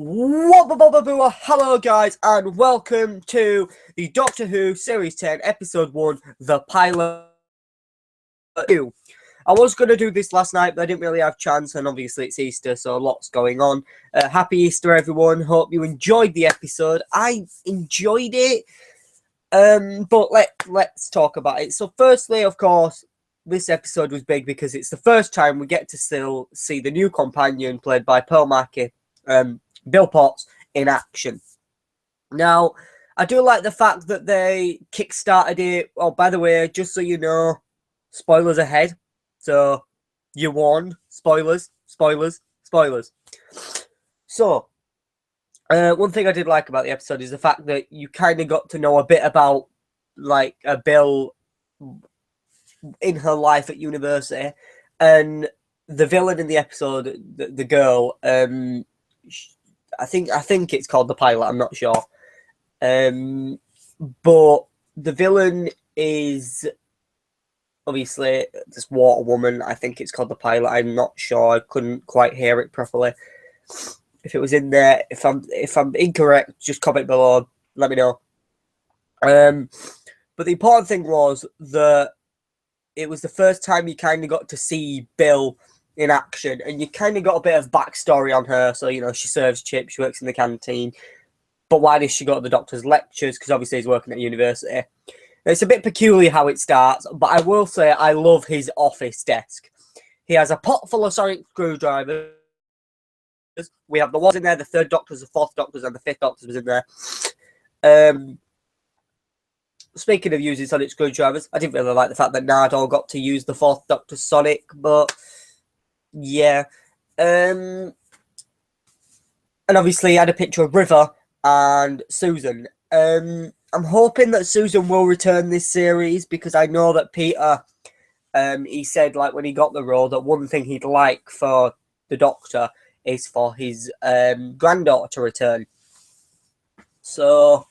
Hello guys and welcome to the Doctor Who Series 10 Episode 1, The Pilot 2. I was going to do this last night but I didn't really have a chance, and obviously it's Easter so lots going on. Happy Easter everyone, hope you enjoyed the episode. I enjoyed it, but let's talk about it. So firstly, of course, this episode was big because it's the first time we get to still see the new companion played by Pearl Mackie, Bill Potts, in action. Now, I do like the fact that they kickstarted it. Oh, by the way, just so you know, spoilers ahead. So, you're warned. Spoilers, spoilers, spoilers. So, one thing I did like about the episode is the fact that you kind of got to know a bit about, like, Bill in her life at university. And the villain in the episode, the girl, I think it's called the pilot. I'm not sure, but the villain is obviously this water woman. I think it's called the pilot. I'm not sure. I couldn't quite hear it properly. If it was in there, if I'm incorrect, just comment below. Let me know. But the important thing was that it was the first time you kind of got to see Bill in action, and you kind of got a bit of backstory on her. So, you know, she serves chips, she works in the canteen, but why does she go to the doctor's lectures? Because obviously he's working at university. It's a bit peculiar how it starts, but I will say I love his office desk. He has a pot full of sonic screwdrivers. We have the ones in there, the third doctors, the fourth doctors, and the fifth doctors was in there. Speaking of using sonic screwdrivers, I didn't really like the fact that Nardole got to use the fourth Doctor's sonic, but yeah. And obviously, he had a picture of River and Susan. I'm hoping that Susan will return this series because I know that Peter, he said, like, when he got the role, that one thing he'd like for the Doctor is for his granddaughter to return. So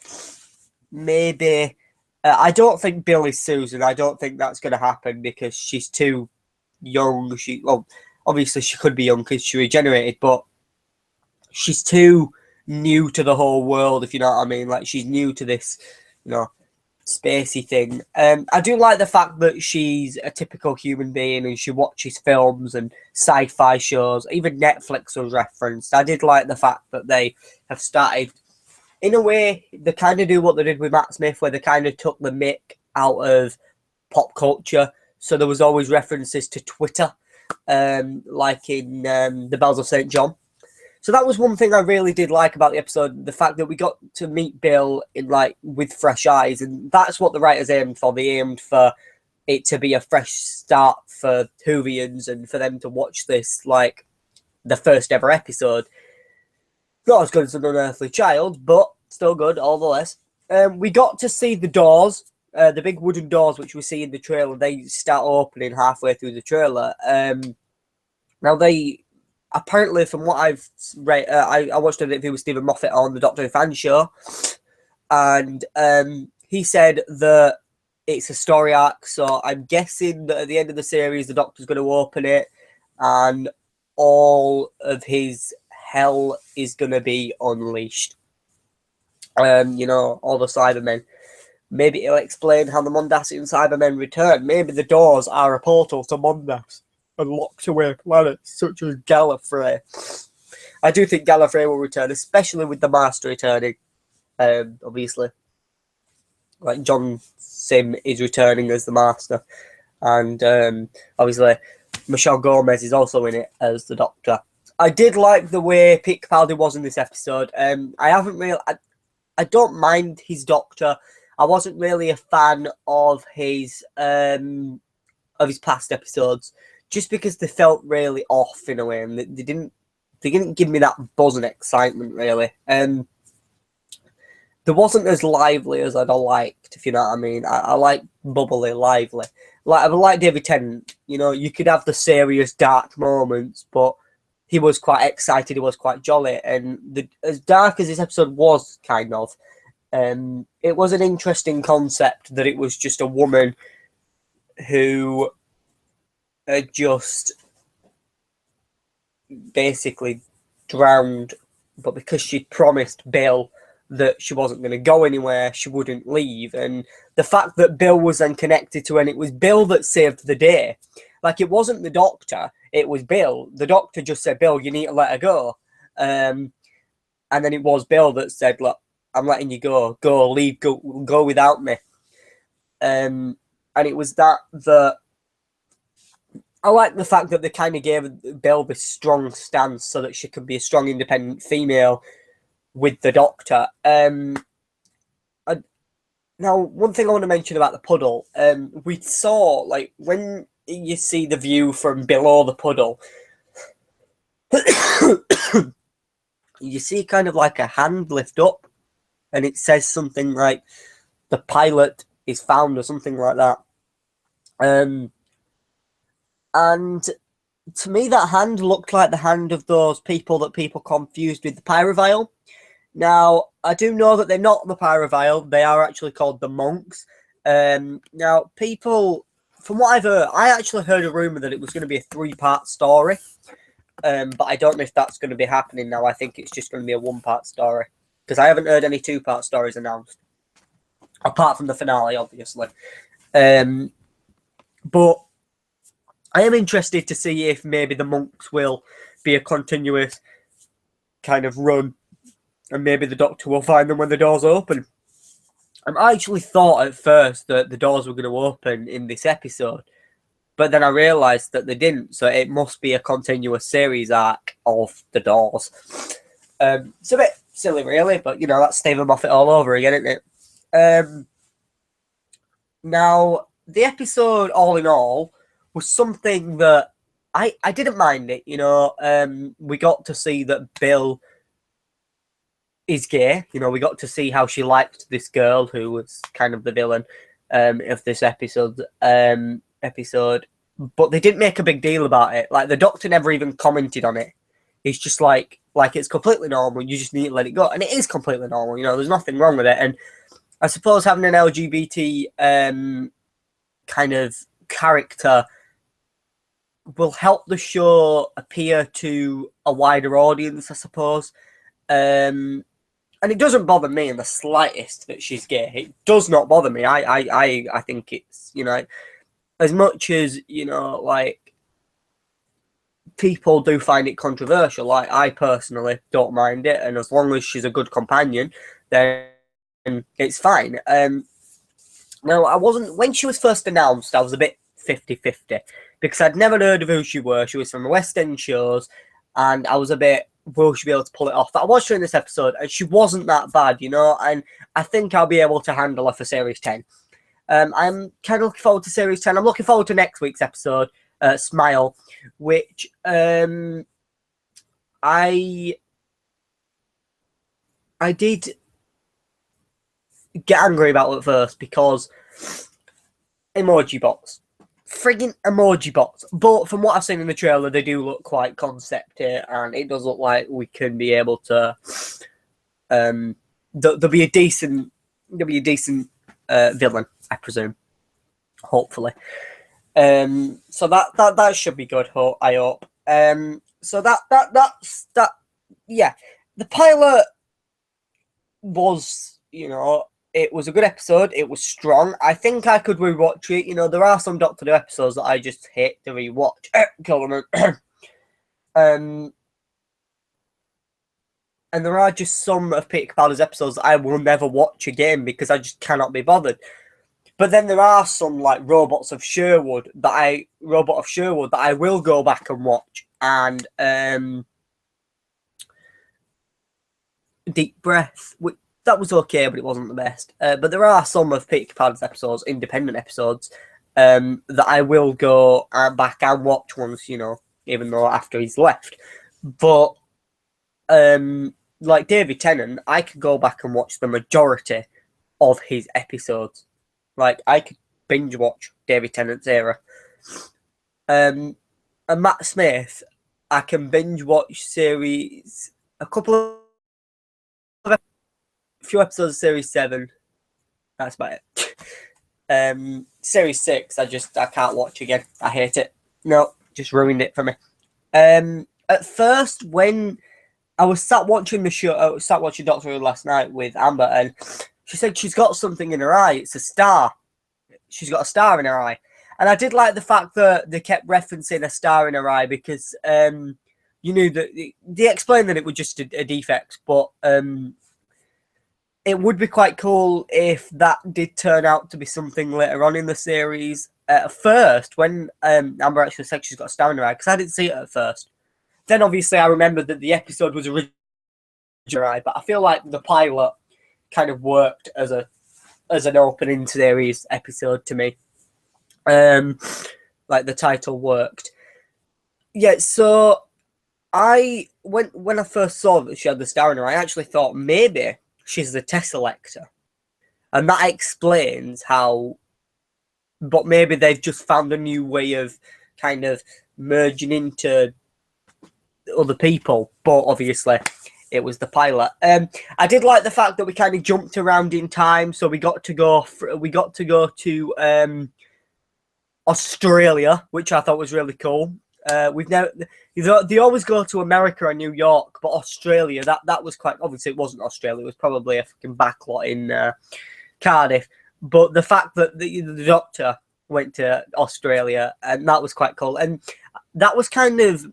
maybe. I don't think Bill is Susan. I don't think that's going to happen because she's too young. Obviously she could be young because she regenerated, but she's too new to the whole world, if you know what I mean. Like, she's new to this, you know, spacey thing. I do like the fact that she's a typical human being and she watches films and sci-fi shows. Even Netflix was referenced. I did like the fact that they have started. In a way, they kind of do what they did with Matt Smith, where they kind of took the mick out of pop culture. So there was always references to Twitter, like in The Bells of St. John. So that was one thing I really did like about the episode, the fact that we got to meet Bill in, like, with fresh eyes. And that's what the writers aimed for. They aimed for it to be a fresh start for Whovians and for them to watch this, like, the first ever episode. Not as good as An Unearthly Child, but still good, all the less. We got to see the doors, the big wooden doors, which we see in the trailer. They start opening halfway through the trailer. Now, they apparently, from what I've read, I watched an interview with Stephen Moffat on the Doctor Who fan show, and he said that it's a story arc. So I'm guessing that at the end of the series, the Doctor's going to open it, and all of his hell is going to be unleashed. You know, all the Cybermen. Maybe it'll explain how the Mondasian Cybermen return. Maybe the doors are a portal to Mondas and locked away planets such as Gallifrey. I do think Gallifrey will return, especially with the Master returning. Obviously, like, John Sim is returning as the Master, and obviously Michelle Gomez is also in it as the Doctor. I did like the way Pete Capaldi was in this episode. I don't mind his Doctor. I wasn't really a fan of his past episodes, just because they felt really off in a way, and they didn't give me that buzz and excitement really. They wasn't as lively as I'd have liked, if you know what I mean. I like bubbly, lively. Like, I like David Tennant. You know, you could have the serious, dark moments, but he was quite excited, he was quite jolly. And as dark as this episode was, kind of, it was an interesting concept that it was just a woman who had just basically drowned but because she'd promised Bill that she wasn't going to go anywhere, she wouldn't leave. And the fact that Bill was then connected to her, and it was Bill that saved the day. Like, it wasn't the doctor, it was Bill. The doctor just said, Bill, you need to let her go. And then it was Bill that said, look, I'm letting you go. Go, leave, go without me. And it was that I like the fact that they kind of gave Bill this strong stance so that she could be a strong, independent female with the doctor. Now, one thing I want to mention about the puddle, we saw, like, when you see the view from below the puddle, you see kind of like a hand lift up, and it says something like, the pilot is found, or something like that. And to me, that hand looked like the hand of those people that people confused with the Pyrovile. Now, I do know that they're not the Pyrovile. They are actually called the monks. Now, people, from what I've heard, I actually heard a rumour that it was going to be a 3-part story. But I don't know if that's going to be happening now. I think it's just going to be a 1-part story. Because I haven't heard any 2-part stories announced. Apart from the finale, obviously. But I am interested to see if maybe the monks will be a continuous kind of run, and maybe the doctor will find them when the doors open. I actually thought at first that the doors were going to open in this episode, but then I realised that they didn't, so it must be a continuous series arc of the doors. It's a bit silly, really, but, you know, that's Stephen Moffat all over again, isn't it? Now, the episode, all in all, was something that I didn't mind it, you know. We got to see that Bill is gay. You know, we got to see how she liked this girl who was kind of the villain of this episode. But they didn't make a big deal about it. Like, the doctor never even commented on it. He's just like it's completely normal. You just need to let it go. And it is completely normal. You know, there's nothing wrong with it. And I suppose having an LGBT kind of character will help the show appear to a wider audience, I suppose. And it doesn't bother me in the slightest that she's gay. It does not bother me. I think it's, you know, as much as, you know, like, people do find it controversial, like, I personally don't mind it, and as long as she's a good companion, then it's fine. Now, I wasn't, when she was first announced, I was a bit 50-50, because I'd never heard of who she was. She was from West End shows, and I was a bit, will she be able to pull it off? But I watched her in this episode, and she wasn't that bad, you know, and I think I'll be able to handle her for Series 10. I'm kind of looking forward to Series 10. I'm looking forward to next week's episode, Smile, which I did get angry about at first, because emoji bots. Friggin' emoji bots. But from what I've seen in the trailer, they do look quite concepty, and it does look like we can be able to there'll be a decent villain, I presume. Hopefully. So that should be good, I hope. So that's yeah. The pilot was, you know, it was a good episode. It was strong. I think I could rewatch it. You know, there are some Doctor Who episodes that I just hate to rewatch. And there are just some of Peter Capaldi's episodes that I will never watch again because I just cannot be bothered. But then there are some, like, Robot of Sherwood that I will go back and watch. And Deep Breath, that was okay, but it wasn't the best. But there are some of Peter Capaldi's episodes, independent episodes, that I will go back and watch once, you know, even though after he's left. But like David Tennant, I could go back and watch the majority of his episodes. Like, I could binge watch David Tennant's era. And Matt Smith, I can binge watch series, a few episodes of Series 7. That's about it. Series 6, I can't watch again. I hate it. No, just ruined it for me. At first, when I was sat watching the show, sat watching Doctor Who last night with Amber, and she said she's got something in her eye. It's a star. She's got a star in her eye. And I did like the fact that they kept referencing a star in her eye because you knew that they explained that it was just a defect, but it would be quite cool if that did turn out to be something later on in the series. At first, when Amber actually said she's got a star in her eye, because I didn't see it at first. Then obviously I remembered that the episode was originally, but I feel like the pilot kind of worked as an opening series episode to me. Like the title worked. Yeah, so when I first saw that she had the star in her, I actually thought maybe she's the Tesselector. And that explains how, but maybe they've just found a new way of kind of merging into other people, but obviously it was the pilot. I did like the fact that we kind of jumped around in time, so we got to go to Australia, which I thought was really cool. We've now they always go to America and New York, but Australia that was quite obviously it wasn't Australia. It was probably a fucking backlot in Cardiff. But the fact that the Doctor went to Australia and that was quite cool, and that was kind of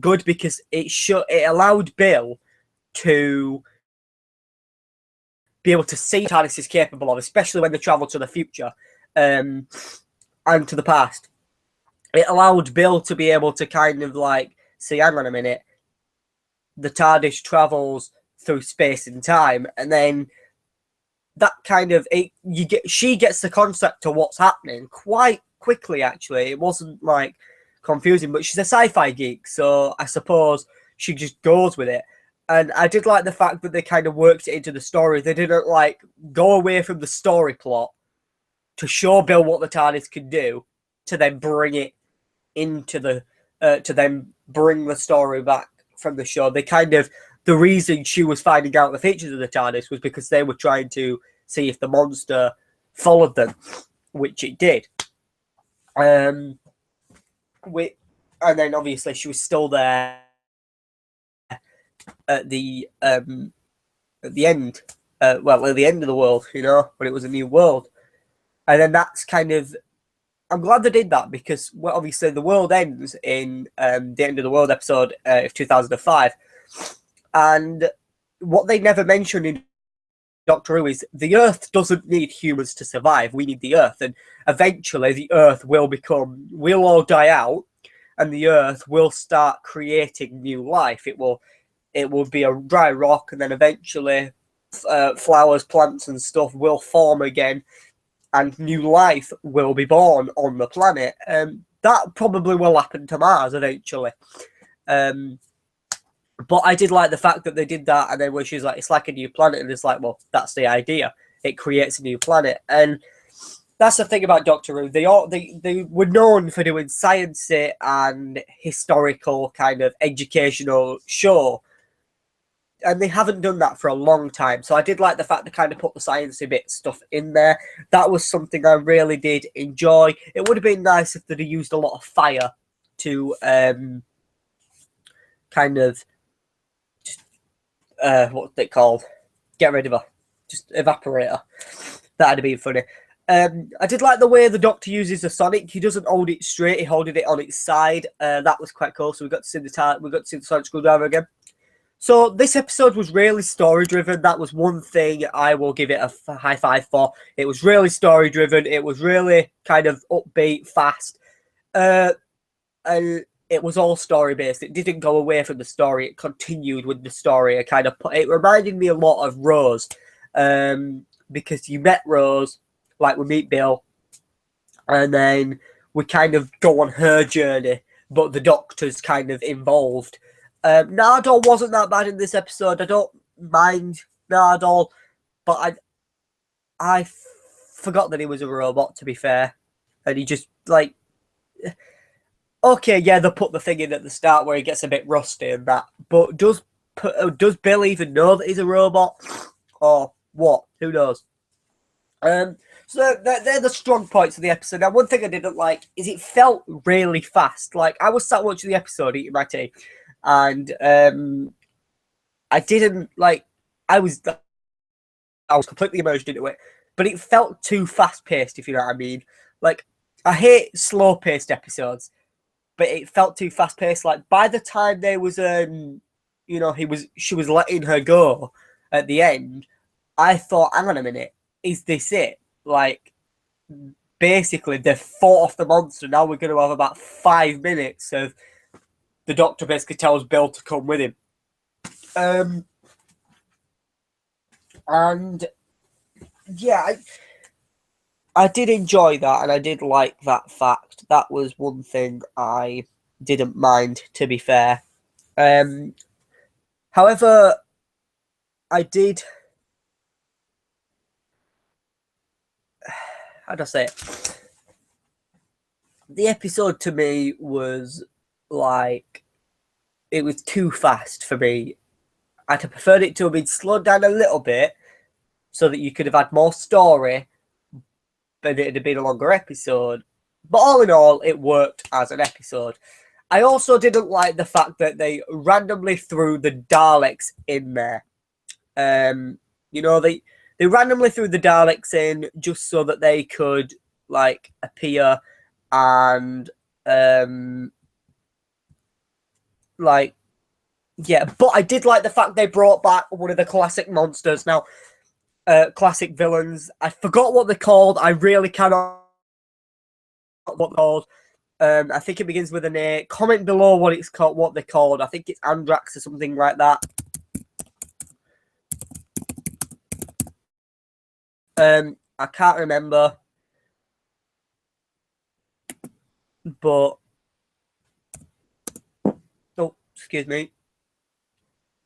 good because it allowed Bill to be able to see what TARDIS is capable of, especially when they travel to the future and to the past. It allowed Bill to be able to kind of like see, hang on a minute, the TARDIS travels through space and time, and then that kind of she gets the concept of what's happening quite quickly. Actually, it wasn't like confusing, but she's a sci-fi geek, so I suppose she just goes with it. And I did like the fact that they kind of worked it into the story. They didn't like go away from the story plot to show Bill what the TARDIS could do, to then bring it into the to then bring the story back from the show. They kind of, the reason she was finding out the features of the TARDIS was because they were trying to see if the monster followed them, which it did. And then obviously she was still there at the end. At the end of the world, when it was a new world. And then that's kind of, I'm glad they did that because, well, obviously the world ends in the End of the World episode of 2005. And what they never mentioned in Doctor Who is the Earth doesn't need humans to survive. We need the Earth. And eventually the Earth we'll all die out and the Earth will start creating new life. It will be a dry rock, and then eventually flowers, plants and stuff will form again and new life will be born on the planet. That probably will happen to Mars eventually. But I did like the fact that they did that, and then when she's like, it's like a new planet, and it's like, well, that's the idea. It creates a new planet. And that's the thing about Doctor Who. They were known for doing sciencey and historical kind of educational show. And they haven't done that for a long time. So I did like the fact they kind of put the sciencey bit stuff in there. That was something I really did enjoy. It would have been nice if they'd used a lot of fire to kind of just what's it called? Get rid of her. Just evaporate her. That'd have been funny. I did like the way the Doctor uses the Sonic. He doesn't hold it straight; he holded it on its side. That was quite cool. So we got to see the Sonic screwdriver again. So this episode was really story-driven. That was one thing I will give it a high five for. It was really story-driven. It was really kind of upbeat, fast. And it was all story-based. It didn't go away from the story. It continued with the story. It reminded me a lot of Rose. Because you met Rose, like we meet Bill, and then we kind of go on her journey, but the Doctor's kind of involved. Nardole wasn't that bad in this episode. I don't mind Nardole, but I forgot that he was a robot, to be fair. And he just, like... Okay, yeah, they put the thing in at the start where he gets a bit rusty and that, but does Bill even know that he's a robot? Or what? Who knows? So they're the strong points of the episode. Now, one thing I didn't like is it felt really fast. Like, I was sat watching the episode, eating my tea, and I didn't like. I was completely immersed into it, but it felt too fast paced. If you know what I mean. Like, I hate slow paced episodes, but it felt too fast paced. Like, by the time there was she was letting her go at the end, I thought, hang on a minute, is this it? Like, basically they fought off the monster. Now we're going to have about 5 minutes of the Doctor basically tells Bill to come with him. And yeah, I did enjoy that, and I did like that fact. That was one thing I didn't mind, to be fair. However, I did. How do I say it? The episode to me was like, it was too fast for me. I'd have preferred it to have been slowed down a little bit so that you could have had more story, but it'd have been a longer episode. But all in all, it worked as an episode. I also didn't like the fact that they randomly threw the Daleks in there. They randomly threw the Daleks in just so that they could like appear and like, yeah. But I did like the fact they brought back one of the classic monsters. Now, classic villains. I forgot what they're called. I really cannot what they're called. I think it begins with an A. Comment below what it's called, what they're called. I think it's Andrax or something like that. I can't remember, but oh, excuse me.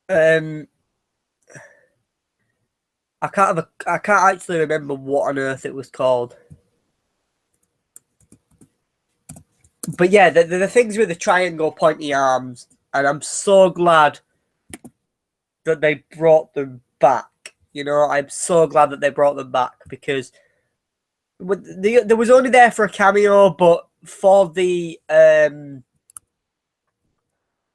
I can't actually remember what on earth it was called. But yeah, the things with the triangle pointy arms, and I'm so glad that they brought them back. You know, I'm so glad that they brought them back because there was only there for a cameo, but for the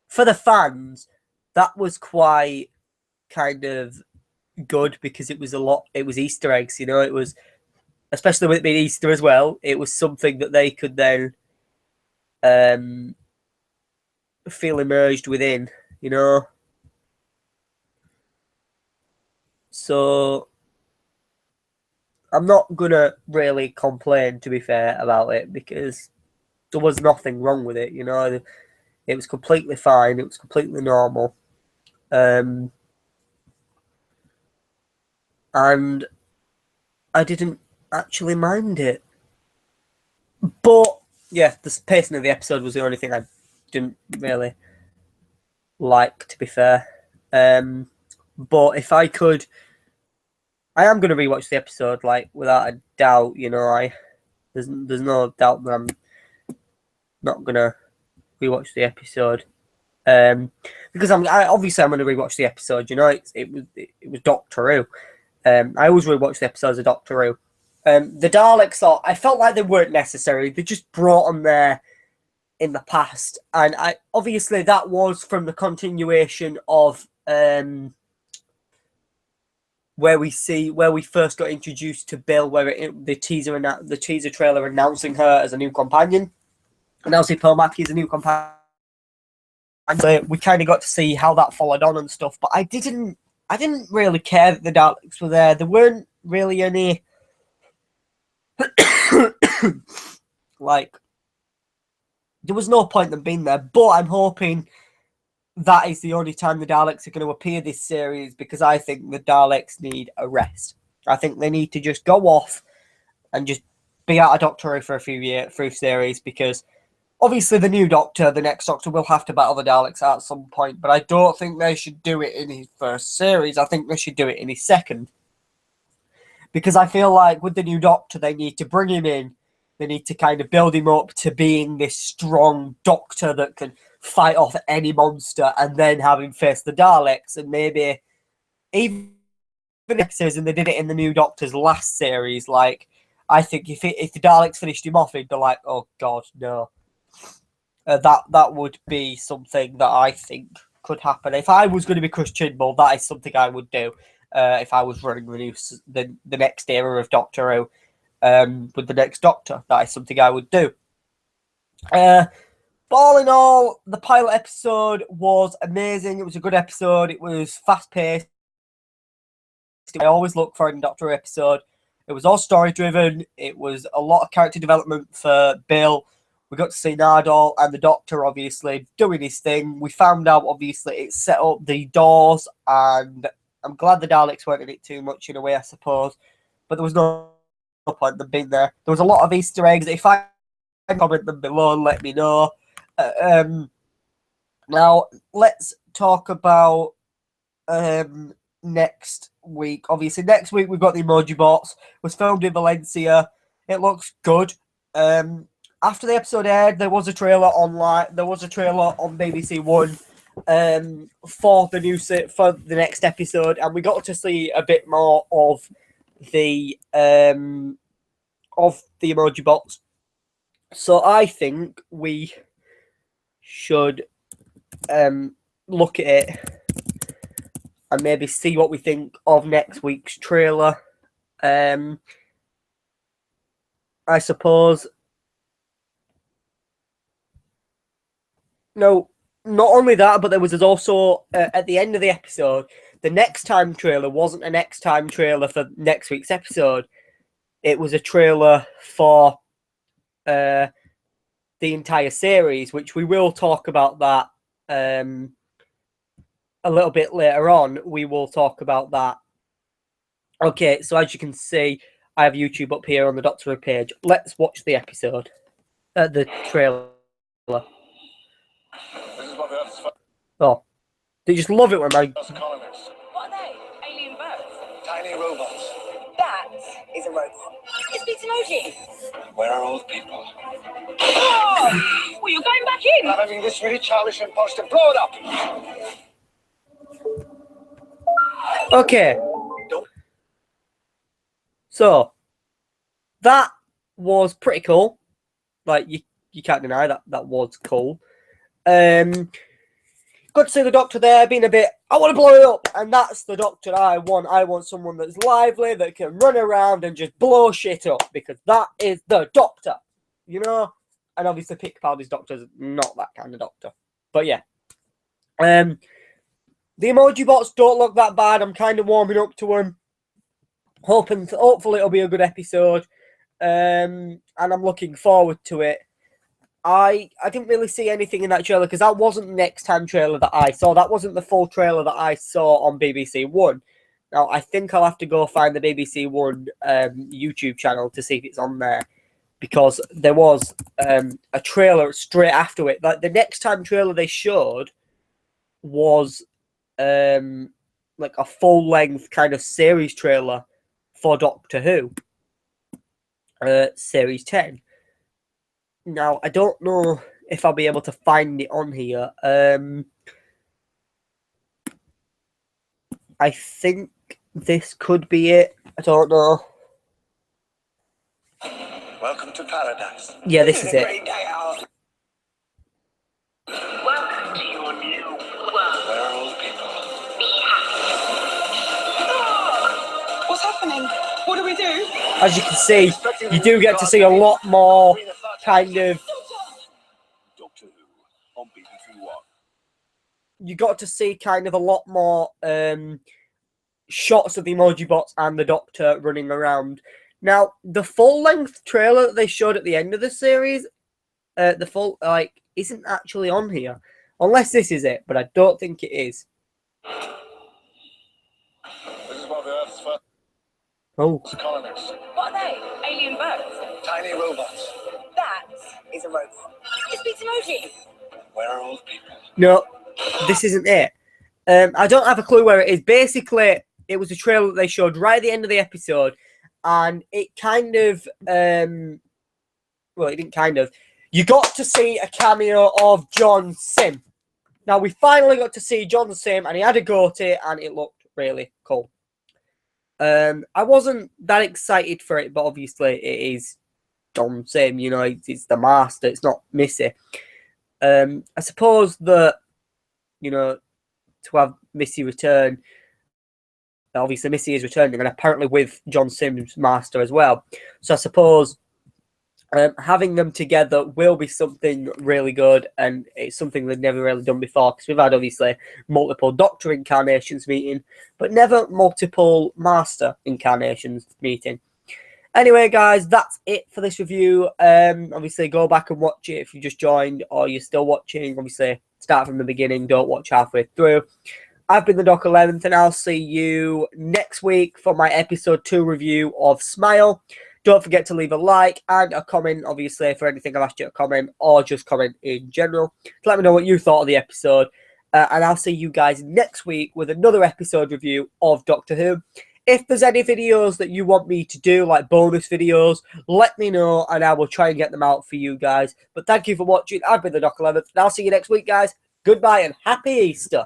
fans, that was quite kind of good because it was Easter eggs. You know, it was, especially with it being Easter as well. It was something that they could then feel immersed within. You know. So I'm not gonna really complain, to be fair, about it because there was nothing wrong with it. You know, it was completely fine. It was completely normal, and I didn't actually mind it. But yeah, the pacing of the episode was the only thing I didn't really like, to be fair. But if I could, I am going to rewatch the episode, like, without a doubt. You know, there's no doubt that I'm not going to rewatch the episode. Because I'm going to rewatch the episode. You know, it was Doctor Who. I always rewatch the episodes of Doctor Who. The Daleks, I felt like they weren't necessary. They just brought them there in the past, and obviously that was from the continuation of where we first got introduced to Bill, where the teaser trailer announcing her as a new companion, announcing Pearl Mackie as a new companion. And we kind of got to see how that followed on and stuff. But I didn't really care that the Daleks were there. There weren't really any like, there was no point in them being there. But I'm hoping that is the only time the Daleks are going to appear this series, because I think the Daleks need a rest. I think they need to just go off and just be out of Doctor Who for a few series, because obviously the new Doctor, the next Doctor, will have to battle the Daleks at some point, but I don't think they should do it in his first series. I think they should do it in his second. Because I feel like with the new Doctor, they need to bring him in. They need to kind of build him up to being this strong Doctor that can fight off any monster, and then have him face the Daleks. And maybe even next season, they did it in the new Doctor's last series. Like, I think if the Daleks finished him off, he'd be like, oh God, no. That would be something that I think could happen. If I was going to be Chris Chibnall, that is something I would do. If I was running the next era of Doctor Who, with the next Doctor, that is something I would do. But all in all, the pilot episode was amazing. It was a good episode. It was fast paced. I always look for it in Doctor Who episode. It was all story driven. It was a lot of character development for Bill. We got to see Nardole and the Doctor obviously doing his thing. We found out obviously it set up the doors, and I'm glad the Daleks weren't in it too much in a way, I suppose. But there was no point in them being there. There was a lot of Easter eggs. If I comment them below and let me know. Now let's talk about next week. Obviously, next week we've got the Emoji Bots. It was filmed in Valencia. It looks good. After the episode aired, there was a trailer online. There was a trailer on BBC One for the next episode, and we got to see a bit more of the Emoji Bots. So I think we should look at it and maybe see what we think of next week's trailer. I suppose. No, not only that, but there was also at the end of the episode, the Next Time trailer wasn't a Next Time trailer for next week's episode. It was a trailer for the entire series, which we will talk about that a little bit later on. We will talk about that. Okay, so as you can see, I have YouTube up here on the Doctor Who page. Let's watch the episode, the trailer. Oh, they just love it when my... What are they? Alien birds? Tiny robots. That is a robot. It speaks emoji. Where are all the people? Oh! Well, you're going back in. I'm having this really childish impulse to blow it up. Okay. So, that was pretty cool. Like, you can't deny that was cool. Good to see the Doctor there being a bit, I want to blow it up, and that's the Doctor I want. I want someone that's lively, that can run around and just blow shit up, because that is the Doctor, you know? And obviously Capaldi's Doctor's not that kind of Doctor. But yeah. The Emoji Bots don't look that bad. I'm kind of warming up to them. Hopefully it'll be a good episode. And I'm looking forward to it. I didn't really see anything in that trailer because that wasn't the Next Time trailer that I saw. That wasn't the full trailer that I saw on BBC One. Now, I think I'll have to go find the BBC One YouTube channel to see if it's on there, because there was a trailer straight after it. Like, the Next Time trailer they showed was like a full-length kind of series trailer for Doctor Who, Series 10. Now, I don't know if I'll be able to find it on here. I think this could be it. I don't know. Welcome to paradise. Yeah, this is it. Welcome to your new world. Where are all the people? Be happy. What's happening? What do we do? As you can see, you do get to see a lot more kind of... Doctor Who on BBC One. You got to see kind of a lot more shots of the Emoji Bots and the Doctor running around. Now, the full-length trailer that they showed at the end of the series, isn't actually on here. Unless this is it, but I don't think it is. This is one of the Earth's first colonists. What are they? Alien birds? Tiny robots. That is a robot. It speaks emoji. Where are all the people? No, this isn't it. I don't have a clue where it is. Basically, it was a trailer that they showed right at the end of the episode, and it kind of, well, it didn't kind of. You got to see a cameo of John Sim. Now, we finally got to see John Sim, and he had a goatee, and it looked really cool. I wasn't that excited for it, but obviously it is John Sim, you know, it's the master, it's not Missy. I suppose that, you know, to have Missy return. Obviously, Missy is returning, and apparently with John Simm's Master as well. So I suppose having them together will be something really good, and it's something they've never really done before, because we've had, obviously, multiple Doctor incarnations meeting, but never multiple Master incarnations meeting. Anyway, guys, that's it for this review. Obviously, go back and watch it if you just joined or you're still watching. Obviously, start from the beginning. Don't watch halfway through. I've been the Doc 11th, and I'll see you next week for my episode 2 review of Smile. Don't forget to leave a like and a comment, obviously, for anything I've asked you to comment, or just comment in general. Let me know what you thought of the episode. And I'll see you guys next week with another episode review of Doctor Who. If there's any videos that you want me to do, like bonus videos, let me know, and I will try and get them out for you guys. But thank you for watching. I've been the Doc 11th, and I'll see you next week, guys. Goodbye, and happy Easter.